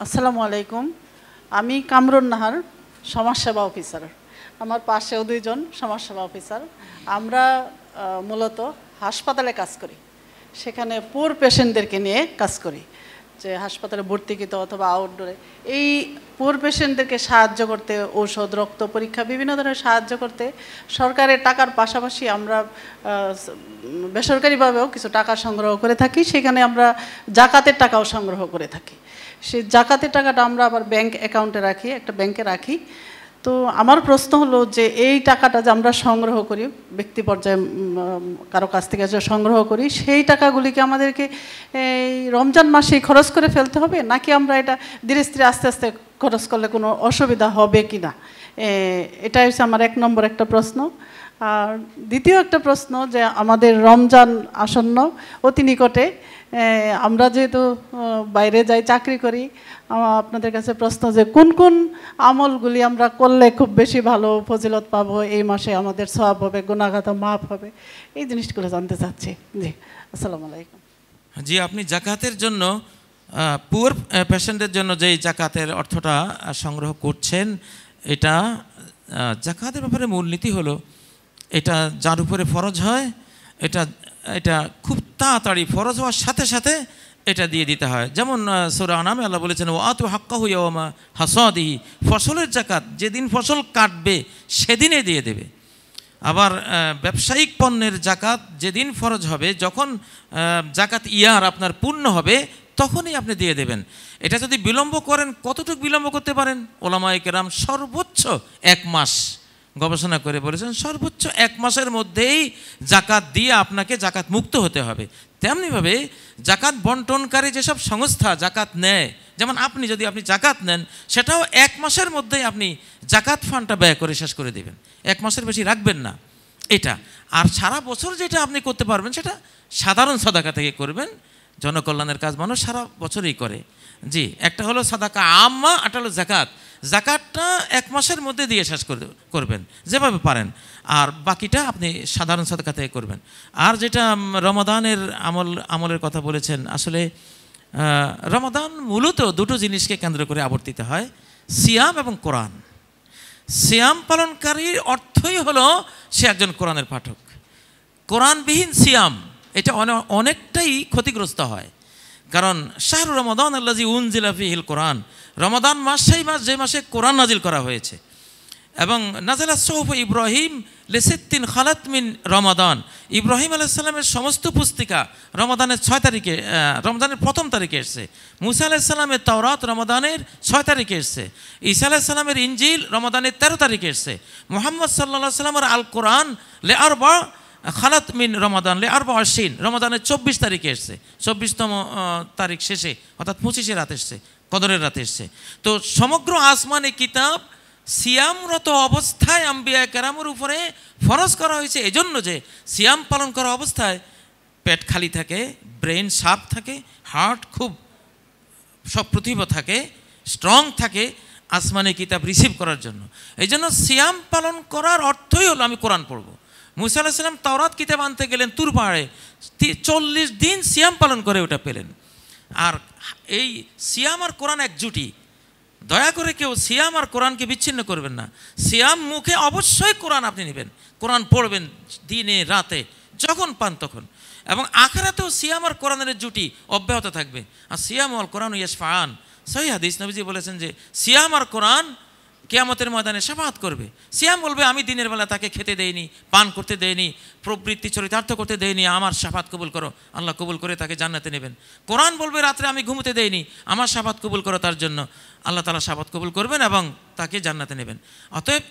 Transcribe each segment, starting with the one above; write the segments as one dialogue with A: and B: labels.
A: আসসালামু আলাইকুম। আমি কামরুন নাহার, সমাজসেবা অফিসার। আমার পাশেও দুইজন সমাজসেবা অফিসার। আমরা মূলত হাসপাতালে কাজ করি, সেখানে পুর পেশেন্টদেরকে নিয়ে কাজ করি, যে হাসপাতালে ভর্তিকৃত অথবা আউটডোরে এই পুর পেশেন্টদেরকে সাহায্য করতে, ঔষধ, রক্ত পরীক্ষা, বিভিন্ন ধরনের সাহায্য করতে সরকারের টাকার পাশাপাশি আমরা বেসরকারিভাবেও কিছু টাকা সংগ্রহ করে থাকি। সেখানে আমরা জাকাতের টাকাও সংগ্রহ করে থাকি। সেই জাকাতের টাকাটা আমরা আবার ব্যাংক অ্যাকাউন্টে রাখি, একটা ব্যাংকে রাখি। তো আমার প্রশ্ন হলো যে এই টাকাটা যে আমরা সংগ্রহ করি, ব্যক্তি পর্যায়ে কারো কাছ থেকে যে সংগ্রহ করি, সেই টাকাগুলিকে আমাদেরকে এই রমজান মাসেই খরচ করে ফেলতে হবে, নাকি আমরা এটা ধীরে ধীরে আস্তে আস্তে খরচ করলে কোনো অসুবিধা হবে কি না? এটাই হচ্ছে আমার এক নম্বর একটা প্রশ্ন। আর দ্বিতীয় একটা প্রশ্ন, যে আমাদের রমজান আসন্ন, অতি নিকটে। আমরা যেহেতু বাইরে যাই, চাকরি করি, আপনাদের কাছে প্রশ্ন যে কোন কোন আমলগুলি আমরা করলে খুব বেশি ভালো ফজিলত পাবো, এই মাসে আমাদের সওয়াব হবে, গুনাহগাতা মাফ হবে, এই জিনিসগুলো জানতে চাচ্ছি। জি, আসসালামু আলাইকুম।
B: জি, আপনি জাকাতের জন্য পুয়ার পেশেন্টের জন্য যেই জাকাতের অর্থটা সংগ্রহ করছেন, এটা জাকাতের ব্যাপারে মূলনীতি হলো এটা যার উপরে ফরজ হয় এটা এটা খুব তাড়াতাড়ি ফরজ হওয়ার সাথে সাথে এটা দিয়ে দিতে হয়। যেমন সূরা আনামে আল্লাহ বলেছেন, ও আতু হাক্কাহু ইয়াওমা হাসাদিহি, ফসলের জাকাত যেদিন ফসল কাটবে সেদিনে দিয়ে দেবে। আবার ব্যবসায়িক পণ্যের জাকাত যেদিন ফরজ হবে, যখন জাকাত ইয়ার আপনার পূর্ণ হবে তখনই আপনি দিয়ে দেবেন। এটা যদি বিলম্ব করেন, কতটুকু বিলম্ব করতে পারেন? ওলামায়ে কেরাম সর্বোচ্চ 1 মাস গবেষণা করে বলেছেন, সর্বোচ্চ 1 মাসের মধ্যেই জাকাত দিয়ে আপনাকে জাকাত মুক্ত হতে হবে। তেমনিভাবে জাকাত বন্টনকারী যেসব সংস্থা জাকাত নেয়, যেমন আপনি যদি জাকাত নেন, সেটাও 1 মাসের মধ্যেই আপনি জাকাত ফান্ডটা ব্যয় করে শেষ করে দেবেন, 1 মাসের বেশি রাখবেন না এটা। আর সারা বছর যেটা আপনি করতে পারবেন সেটা সাধারণ সাদাকা থেকে করবেন। জনকল্যাণের কাজ মানুষ সারা বছরই করে। জি, একটা হলো সাদাকা আম্মা, একটা হলো জাকাত। জাকাতটা 1 মাসের মধ্যে দিয়ে শেষ করবেন যেভাবে পারেন, আর বাকিটা আপনি সাধারণ সাদাকা থেকে করবেন। আর যেটা রমাদানের আমলের কথা বলেছেন, আসলে রমাদান মূলত দুটো জিনিসকে কেন্দ্র করে আবর্তিত হয়, সিয়াম এবং কোরআন। সিয়াম পালনকারীর অর্থই হলো সে একজন কোরআনের পাঠক। কোরআনবিহীন সিয়াম এটা অনেকটাই ক্ষতিগ্রস্ত হয়। কারণ শাহরু রমাদান আল্লাযী উনজিলা ফীহিল কোরআন, রমাদান মাস সেই মাস যে মাসে কোরআন নাজিল করা হয়েছে। এবং নাজালা সুহুফ ইব্রাহিম লিসিত্তিন খালাত মিন রমাদান, ইব্রাহিম আলাইহিস সালামের সমস্ত পুস্তিকা রমাদানের 6 তারিখে, রমজানের 1ম তারিখে এসছে। মুসা আলাইহিস সালামের তাওরাত রমাদানের 6 তারিখে এসছে। ঈসা আলাইহিস সালামের ইনজিল রমাদানের 13 তারিখে এসছে। মুহাম্মদ সাল্লাল্লাহু আলাইহি সাল্লামের আল কোরআন লে-আরবা খালাত মিন রমাদান লে-আরবা আশরিন রমাদানের 24 তারিখে এসছে, 24তম তারিখ শেষে, অর্থাৎ 25 রাত এসছে, কদরের রাতে এসছে। তো সমগ্র আসমানি কিতাব সিয়ামরত অবস্থায় আম্বিয়া কেরামের উপরে ফরজ করা হয়েছে এজন্য যে সিয়াম পালন করা অবস্থায় পেট খালি থাকে, ব্রেন শার্প থাকে, হার্ট খুব সপ্রতিভ থাকে, স্ট্রং থাকে আসমানি কিতাব রিসিভ করার জন্য। এই জন্য সিয়াম পালন করার অর্থই হলো আমি কোরআন পড়ব। মুসা আলাইহিস সালাম তাওরাত কিতাব আনতে গেলেন তুর পাহাড়ে, 40 দিন সিয়াম পালন করে ওটা পেলেন। আর এই সিয়াম আর কোরআন এক জুটি। দয়া করে কেউ সিয়াম আর কোরআনকে বিচ্ছিন্ন করবেন না। সিয়াম মুখে অবশ্যই কোরআন আপনি নেবেন, কোরআন পড়বেন দিনে রাতে যখন পান তখন, এবং আখিরাতেও সিয়াম আর কোরআনের জুটি অব্যাহত থাকবে। আর সিয়াম ওয়াল কোরআন ইয়াশফাআন, সহিহ হাদিস, নবীজি বলেছেন যে সিয়াম আর কোরআন কিয়ামতের ময়দানে শাফাআত করবে। সিয়াম বলবে আমি দিনের বেলা তাকে খেতে দেইনি, পান করতে দেইনি, প্রবৃত্তি চরিতার্থ করতে দেইনি, আমার শাফাআত কবুল করো, আল্লাহ কবুল করে তাকে জান্নাতে নেবেন। কোরআন বলবে রাত্রে আমি ঘুমোতে দেইনি, আমার শাফাআত কবুল করো তার জন্য, আল্লাহ তাআলা শাফাআত কবুল করবেন এবং তাকে জান্নাতে নেবেন। অতএব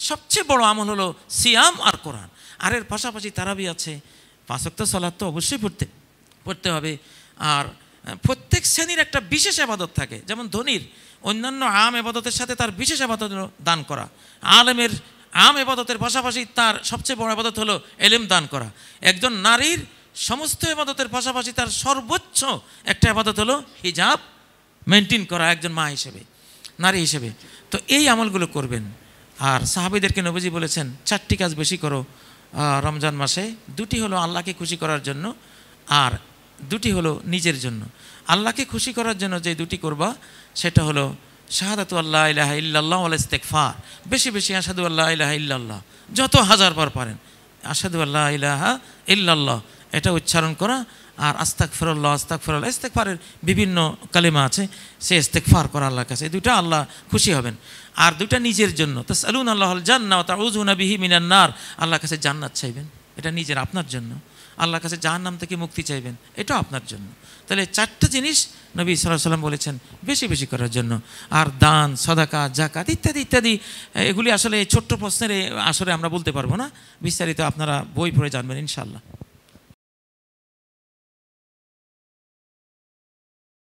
B: সবচেয়ে বড় আমল হলো সিয়াম আর কোরআন। আর এর পাশাপাশি তারাবি আছে, 5 ওয়াক্ত সালাত তো অবশ্যই পড়তে হবে। আর প্রত্যেক শ্রেণীর একটা বিশেষ ইবাদত থাকে, যেমন ধনীর অন্যান্য আম ইবাদতের সাথে তার বিশেষ ইবাদত দান করা। আলেমের আম ইবাদতের পাশাপাশি তার সবচেয়ে বড় ইবাদত হলো ইলম দান করা। একজন নারীর সমস্ত ইবাদতের পাশাপাশি তার সর্বোচ্চ একটা ইবাদত হলো হিজাব মেনটেন করা, একজন মা হিসেবে, নারী হিসেবে। তো এই আমলগুলো করবেন। আর সাহাবীদেরকে নবীজি বলেছেন 4টি কাজ বেশি করো রমজান মাসে। 2টি হলো আল্লাহকে খুশি করার জন্য, আর দুটি হলো নিজের জন্য, আল্লাহকে খুশি করার জন্য যে দুটি করবা সেটা হলো শাহাদাতু আল্লাহ ইলাহা ইল্লাল্লাহ ওয়াল ইস্তিগফার, বেশি বেশি আশহাদু আল্লাহ ইলাহা ইল্লাল্লাহ, যত হাজার বার পারেন আশহাদু আল্লাহ ইলাহা ইল্লাল্লাহ এটা উচ্চারণ করা, আর আস্তাগফিরুল্লাহ আস্তাগফিরুল্লাহ, ইস্তিগফারের বিভিন্ন কালিমা আছে, সে ইস্তিগফার করা আল্লাহর কাছে, এই দুটো আল্লাহ খুশি হবেন। আর দুটা নিজের জন্য, তাসআলুনা আল্লাহুল জান্নাহ ওয়া তাউযুনা বিহি মিনান নার, আল্লাহর কাছে জান্নাত চাইবেন, এটা নিজের আপনার জন্য। আল্লাহর কাছে জাহান্নাম থেকে মুক্তি চাইবেন, এটাও আপনার জন্য। তাহলে চারটা জিনিস নবী সাল্লাল্লাহু আলাইহি ওয়াসাল্লাম বলেছেন বেশি বেশি করার জন্য। আর দান, সাদাকা, যাকাত ইত্যাদি ইত্যাদি, এগুলি আসলে ছোট্ট প্রশ্নের আসলে আমরা বলতে পারবো না, বিস্তারিত আপনারা বই পড়ে জানবেন ইনশাআল্লাহ।